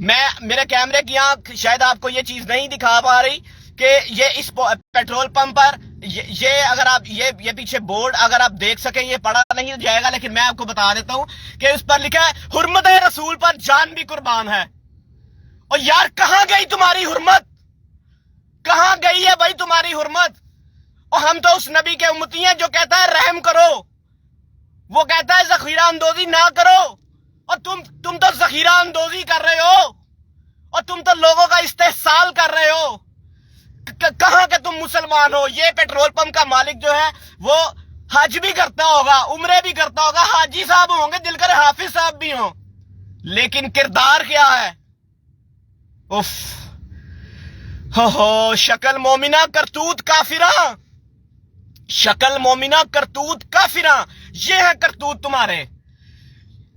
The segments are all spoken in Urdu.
میں میرے کیمرے کی آنکھ شاید آپ کو یہ چیز نہیں دکھا پا رہی کہ یہ اس پیٹرول پمپ پر یہ اگر آپ یہ پیچھے بورڈ اگر آپ دیکھ سکیں، یہ پڑھا نہیں جائے گا لیکن میں آپ کو بتا دیتا ہوں کہ اس پر لکھا ہے حرمت رسول پر جان بھی قربان ہے۔ اور یار کہاں گئی تمہاری حرمت؟ کہاں گئی ہے بھائی تمہاری حرمت؟ اور ہم تو اس نبی کے امتی ہیں جو کہتا ہے رحم کرو، وہ کہتا ہے ذخیرہ اندوزی نہ کرو، اور تم تو ذخیرہ اندوزی کر رہے ہو، اور تم تو لوگوں کا استحصال کر رہے ہو۔ کہاں کہ تم مسلمان ہو؟ یہ پیٹرول پمپ کا مالک جو ہے وہ حج بھی کرتا ہوگا، عمرے بھی کرتا ہوگا، حاجی صاحب ہوں گے، دل کر حافظ صاحب بھی ہوں، لیکن کردار کیا ہے؟ اف ہو شکل مومنہ کرتوت کافرہ، شکل مومنہ کرتوت کافرہ، یہ ہے کرتوت تمہارے۔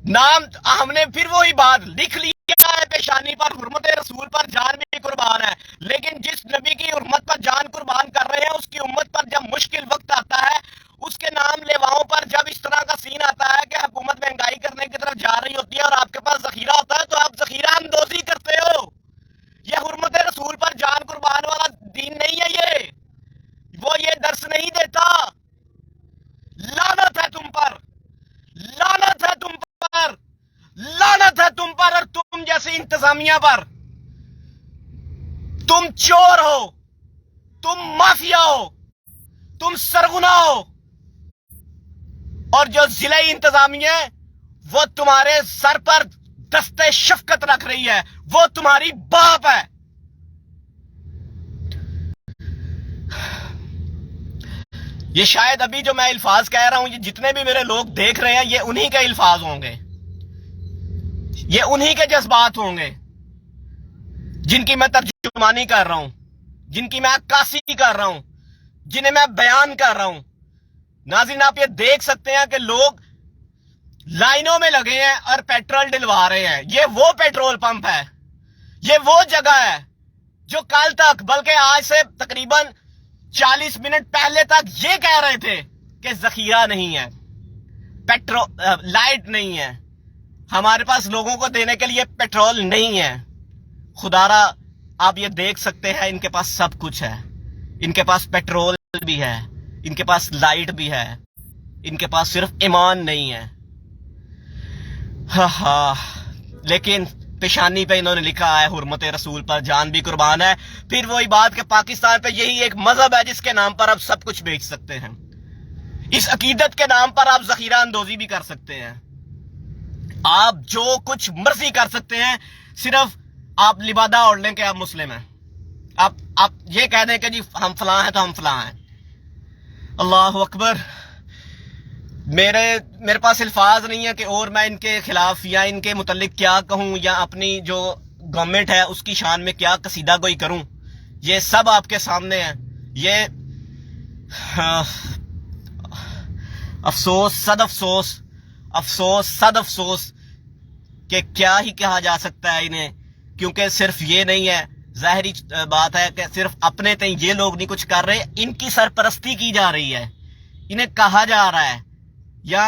نام ہم نے پھر وہی بات لکھ لی ہے پیشانی پر حرمت رسول پر جان بھی قربان ہے، لیکن جس نبی کی حرمت پر جان قربان کر رہے ہیں اس کی امت پر جب مشکل وقت آتا ہے، اس کے نام لیواؤں پر جب اس طرح کا سین آتا ہے کہ حکومت مہنگائی کرنے کی طرف جا رہی ہوتی ہے اور آپ کے پاس ذخیرہ ہوتا ہے تو آپ ذخیرہ اندوزی کرتے ہو۔ یہ حرمت رسول پر جان قربان والا دین نہیں ہے، وہ یہ درس نہیں دیتا۔ لعنت ہے تم پر، لعنت ہے تم پر، لعنت ہے تم پر اور تم جیسی انتظامیہ پر۔ تم چور ہو، تم مافیا ہو، تم سرغنہ ہو، اور جو ضلع انتظامیہ ہے وہ تمہارے سر پر دستے شفقت رکھ رہی ہے، وہ تمہاری باپ ہے۔ یہ شاید ابھی جو میں الفاظ کہہ رہا ہوں، یہ جتنے بھی میرے لوگ دیکھ رہے ہیں، یہ انہی کے الفاظ ہوں گے، یہ انہی کے جذبات ہوں گے جن کی میں ترجمانی کر رہا ہوں، جن کی میں عکاسی کر رہا ہوں، جنہیں میں بیان کر رہا ہوں۔ ناظرین آپ یہ دیکھ سکتے ہیں کہ لوگ لائنوں میں لگے ہیں اور پیٹرول ڈلوا رہے ہیں۔ یہ وہ پیٹرول پمپ ہے، یہ وہ جگہ ہے جو کل تک بلکہ آج سے تقریباً 40 منٹ پہلے تک یہ کہہ رہے تھے کہ ذخیرہ نہیں ہے، لائٹ نہیں ہے، ہمارے پاس لوگوں کو دینے کے لیے پیٹرول نہیں ہے۔ خدا را آپ یہ دیکھ سکتے ہیں ان کے پاس سب کچھ ہے، ان کے پاس پیٹرول بھی ہے، ان کے پاس لائٹ بھی ہے، ان کے پاس صرف ایمان نہیں ہے۔ لیکن پیشانی پہ انہوں نے لکھا ہے حرمت رسول پر جان بھی قربان ہے۔ پھر وہی بات کہ پاکستان پہ یہی ایک مذہب ہے جس کے نام پر آپ سب کچھ بیچ سکتے ہیں، اس عقیدت کے نام پر آپ ذخیرہ اندوزی بھی کر سکتے ہیں، آپ جو کچھ مرضی کر سکتے ہیں، صرف آپ لبادہ اوڑھ لیں کہ آپ مسلم ہیں، آپ یہ کہہ دیں کہ جی ہم فلاں ہیں تو ہم فلاں ہیں۔ اللہ اکبر۔ میرے پاس الفاظ نہیں ہے کہ اور میں ان کے خلاف یا ان کے متعلق کیا کہوں یا اپنی جو گورنمنٹ ہے اس کی شان میں کیا قصیدہ گوئی کروں۔ یہ سب آپ کے سامنے ہے۔ یہ افسوس صد افسوس، افسوس صد افسوس کہ کیا ہی کہا جا سکتا ہے انہیں، کیونکہ صرف یہ نہیں ہے، ظاہری بات ہے کہ صرف اپنے تئیں یہ لوگ نہیں کچھ کر رہے، ان کی سرپرستی کی جا رہی ہے، انہیں کہا جا رہا ہے، یا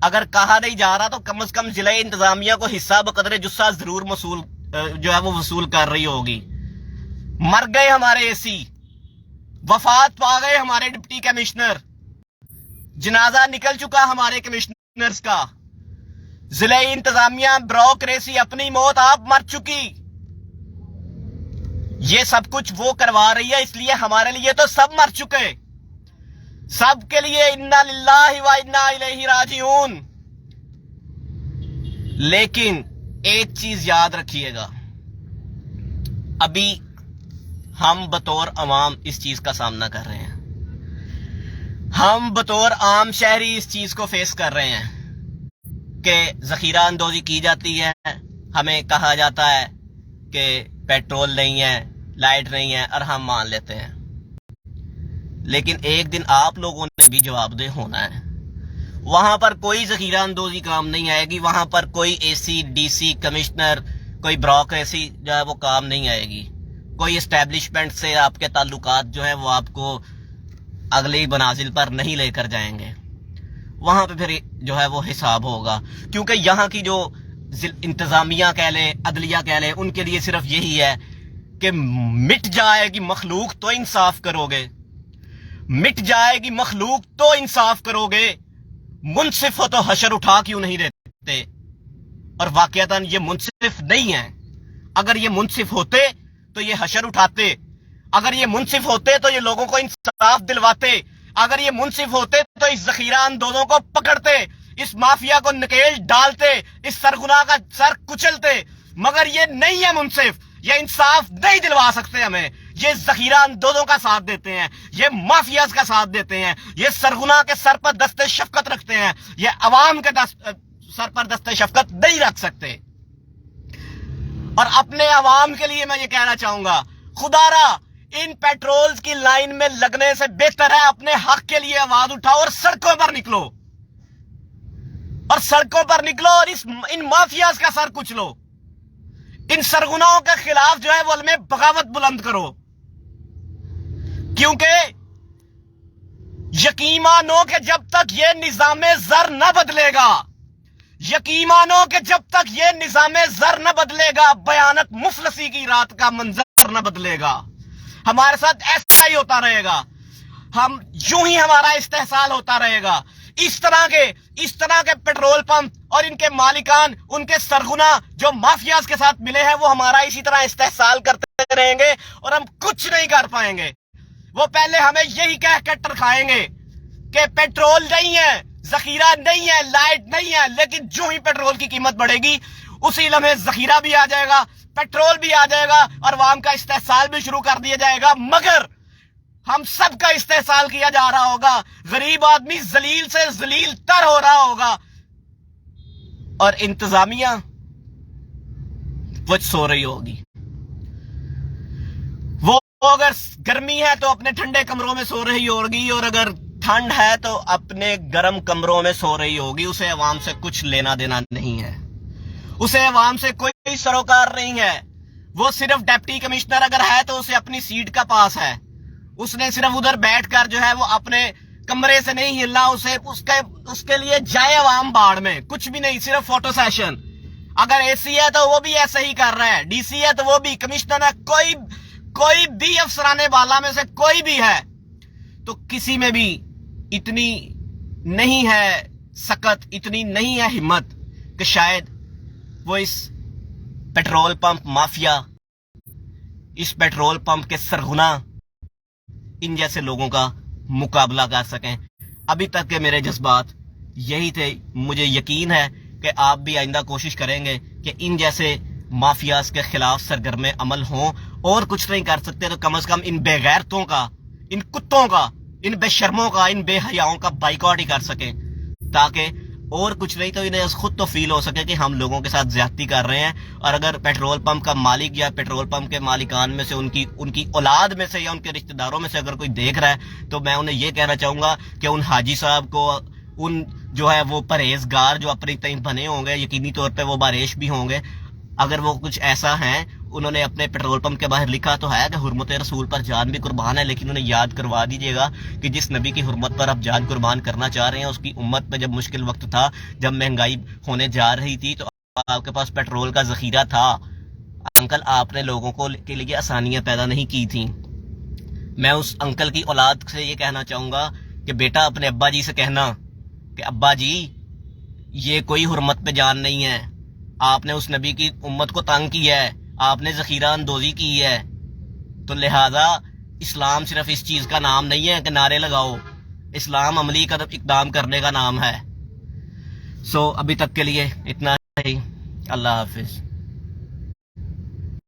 اگر کہا نہیں جا رہا تو کم از کم ضلع انتظامیہ کو حصہ بقدر جثہ ضرور وہ وصول کر رہی ہوگی۔ مر گئے ہمارے اے سی، وفات پا گئے ہمارے ڈپٹی کمشنر، جنازہ نکل چکا ہمارے کمشنرز کا، ضلع انتظامیہ بیوروکریسی اپنی موت آپ مر چکی۔ یہ سب کچھ وہ کروا رہی ہے، اس لیے ہمارے لیے تو سب مر چکے، سب کے لیے انا للہ و انا الیہ راجعون۔ لیکن ایک چیز یاد رکھیے گا، ابھی ہم بطور عوام اس چیز کا سامنا کر رہے ہیں، ہم بطور عام شہری اس چیز کو فیس کر رہے ہیں کہ ذخیرہ اندوزی کی جاتی ہے، ہمیں کہا جاتا ہے کہ پیٹرول نہیں ہے، لائٹ نہیں ہے، اور ہم مان لیتے ہیں۔ لیکن ایک دن آپ لوگوں نے بھی جواب دہ ہونا ہے، وہاں پر کوئی ذخیرہ اندوزی کام نہیں آئے گی، وہاں پر کوئی اے سی ڈی سی کمشنر کوئی بیوروکریسی جو ہے وہ کام نہیں آئے گی، کوئی اسٹیبلشمنٹ سے آپ کے تعلقات جو ہیں وہ آپ کو اگلی منازل پر نہیں لے کر جائیں گے، وہاں پہ پھر جو ہے وہ حساب ہوگا، کیونکہ یہاں کی جو انتظامیہ کہہ لیں، عدلیہ کہہ لیں، ان کے لیے صرف یہی ہے کہ مٹ جائے گی مخلوق تو انصاف کرو گے، مٹ جائے گی مخلوق تو انصاف کرو گے، منصف ہو تو حشر اٹھا کیوں نہیں دیتے؟ اور واقعتاً یہ منصف نہیں ہے. اگر یہ منصف ہوتے تو یہ حشر اٹھاتے، اگر یہ منصف ہوتے تو یہ لوگوں کو انصاف دلواتے، اگر یہ منصف ہوتے تو اس ذخیرہ اندوزوں کو پکڑتے، اس مافیا کو نکیل ڈالتے، اس سرغنہ کا سر کچلتے. مگر یہ نہیں ہے منصف، یہ انصاف نہیں دلوا سکتے ہمیں. یہ ذخیرہ اندوزوں کا ساتھ دیتے ہیں، یہ مافیاز کا ساتھ دیتے ہیں، یہ سرغنہ کے سر پر دست شفقت رکھتے ہیں، یہ عوام کے سر پر دست شفقت نہیں رکھ سکتے. اور اپنے عوام کے لیے میں یہ کہنا چاہوں گا، خدا را ان پیٹرولز کی لائن میں لگنے سے بہتر ہے اپنے حق کے لیے آواز اٹھاؤ اور سڑکوں پر نکلو، اور سڑکوں پر نکلو اور ان مافیاز کا سر کچلو. ان سرغناؤں کے خلاف جو ہے وہ علم بغاوت بلند کرو، کیونکہ یقین مانو کہ جب تک یہ نظام زر نہ بدلے گا، یقین مانو کہ جب تک یہ نظام زر نہ بدلے گا، بھیانک مفلسی کی رات کا منظر نہ بدلے گا. ہمارے ساتھ ایسا ہی ہوتا رہے گا، ہم یوں ہی ہمارا استحصال ہوتا رہے گا. اس طرح کے پیٹرول پمپ اور ان کے مالکان، ان کے سرغنہ جو مافیاز کے ساتھ ملے ہیں، وہ ہمارا اسی طرح استحصال کرتے رہیں گے اور ہم کچھ نہیں کر پائیں گے. وہ پہلے ہمیں یہی کہہ کے ٹرکھائیں گے کہ پیٹرول نہیں ہے، ذخیرہ نہیں ہے، لائٹ نہیں ہے، لیکن جو ہی پیٹرول کی قیمت بڑھے گی اسی لمحے ذخیرہ بھی آ جائے گا، پیٹرول بھی آ جائے گا اور عوام کا استحصال بھی شروع کر دیا جائے گا. مگر ہم سب کا استحصال کیا جا رہا ہوگا، غریب آدمی ذلیل سے ذلیل تر ہو رہا ہوگا، اور انتظامیہ وہ سو رہی ہوگی. وہ اگر گرمی ہے تو اپنے ٹھنڈے کمروں میں سو رہی ہوگی، اور اگر ٹھنڈ ہے تو اپنے گرم کمروں میں سو رہی ہوگی. اسے عوام سے کچھ لینا دینا نہیں ہے، اسے عوام سے کوئی سروکار نہیں ہے. وہ صرف ڈپٹی کمشنر اگر ہے تو اسے اپنی سیٹ کا پاس ہے، اس نے صرف ادھر بیٹھ کر جو ہے وہ اپنے کمرے سے نہیں ہلنا. اس کے لیے جائے عوام باڑ میں، کچھ بھی نہیں، صرف فوٹو سیشن. اگر اے سی ہے تو وہ بھی ایسے ہی کر رہا ہے، ڈی سی ہے تو وہ بھی، کمشنر ہے، کوئی بھی افسرانے بالا میں سے کوئی بھی ہے تو کسی میں بھی اتنی نہیں ہے سکت، اتنی نہیں ہے ہمت کہ شاید وہ اس پیٹرول پمپ مافیا، اس پیٹرول پمپ کے سرغنہ، ان جیسے لوگوں کا مقابلہ کر سکیں. ابھی تک کے میرے جذبات یہی تھے. مجھے یقین ہے کہ آپ بھی آئندہ کوشش کریں گے کہ ان جیسے مافیاز کے خلاف سرگرم عمل ہوں. اور کچھ نہیں کر سکتے تو کم از کم ان بے غیرتوں کا، ان کتوں کا، ان بے شرموں کا، ان بے حیاؤں کا بائیکاٹ ہی کر سکیں، تاکہ اور کچھ نہیں تو انہیں خود تو فیل ہو سکے کہ ہم لوگوں کے ساتھ زیادتی کر رہے ہیں. اور اگر پیٹرول پمپ کا مالک یا پیٹرول پمپ کے مالکان میں سے ان کی اولاد میں سے یا ان کے رشتہ داروں میں سے اگر کوئی دیکھ رہا ہے تو میں انہیں یہ کہنا چاہوں گا کہ ان حاجی صاحب کو، ان جو ہے وہ پرہیزگار جو اپنی طرح بنے ہوں گے، یقینی طور پہ وہ بارش بھی ہوں گے، اگر وہ کچھ ایسا ہیں، انہوں نے اپنے پیٹرول پمپ کے باہر لکھا تو ہے کہ حرمت رسول پر جان بھی قربان ہے، لیکن انہیں یاد کروا دیجیے گا کہ جس نبی کی حرمت پر آپ جان قربان کرنا چاہ رہے ہیں، اس کی امت پہ جب مشکل وقت تھا، جب مہنگائی ہونے جا رہی تھی، تو آپ کے پاس پیٹرول کا ذخیرہ تھا. انکل، آپ نے لوگوں کے لیے آسانیاں پیدا نہیں کی تھیں. میں اس انکل کی اولاد سے یہ کہنا چاہوں گا کہ بیٹا اپنے ابا جی سے کہنا کہ ابا جی یہ کوئی حرمت پہ جان نہیں ہے، آپ نے اس نبی کی امت کو تنگ کیا ہے، آپ نے ذخیرہ اندوزی کی ہے، تو لہٰذا اسلام صرف اس چیز کا نام نہیں ہے کہ نعرے لگاؤ، اسلام عملی اقدام کرنے کا نام ہے. ابھی تک کے لیے اتنا ہی. اللہ حافظ.